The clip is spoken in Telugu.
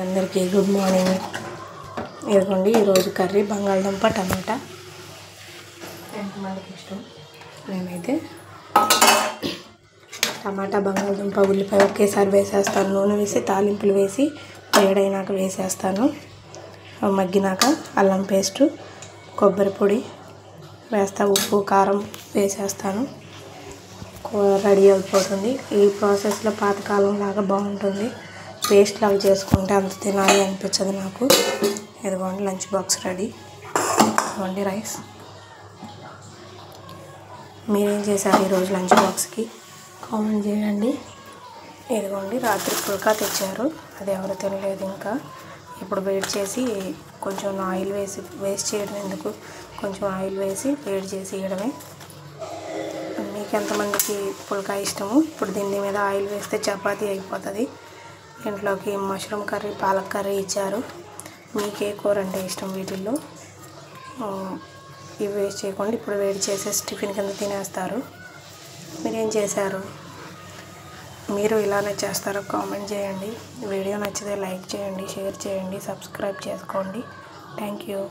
అందరికీ గుడ్ మార్నింగ్. ఇదిగోండి ఈరోజు కర్రీ బంగాళదుంప టమాటా. ఎంతమందికి ఇష్టం? నేనైతే టమాటా బంగాళదుంప ఉల్లిపాయ ఒకేసారి వేసేస్తాను. నూనె వేసి తాలింపులు వేసి వేడైనాక వేసేస్తాను. మగ్గినాక అల్లం పేస్టు కొబ్బరి పొడి వేస్తా, ఉప్పు కారం వేసేస్తాను. కూర రెడీ అయిపోతుంది. ఈ ప్రాసెస్లో పాతకాలం లాగా బాగుంటుంది. పేస్ట్ లాగా చేసుకుంటే అంత తినాలి అనిపించదు నాకు. ఇదిగోండి లంచ్ బాక్స్ రెడీ. ఇదిగోండి రైస్. మీరేం చేశారు ఈరోజు లంచ్ బాక్స్కి కామెంట్ చేయండి. ఇదిగోండి రాత్రి పుల్కా తెచ్చారు, అది ఎవరు తినలేదు ఇంకా. ఇప్పుడు వేడి చేసి కొంచెం ఆయిల్ వేసి, వేస్ట్ చేయడం ఎందుకు, కొంచెం ఆయిల్ వేసి వేడి చేసి ఇవ్వడమే. మీకు ఎంతమందికి పుల్కా ఇష్టము? ఇప్పుడు దీని మీద ఆయిల్ వేస్తే చపాతీ అయిపోతుంది. ఇంట్లోకి మష్రూమ్ కర్రీ, పాలక్ కర్రీ ఇచ్చారు. మీకు ఏ కూర అంటే ఇష్టం వీటిల్లో? ఇవి వేస్ట్ చేయకుండా ఇప్పుడు వేడి చేసేసి టిఫిన్ కింద తినేస్తారు. మీరేం చేశారు? మీరు ఇలానే చేస్తారో కామెంట్ చేయండి. వీడియో నచ్చితే లైక్ చేయండి, షేర్ చేయండి, సబ్స్క్రైబ్ చేసుకోండి. Thank you.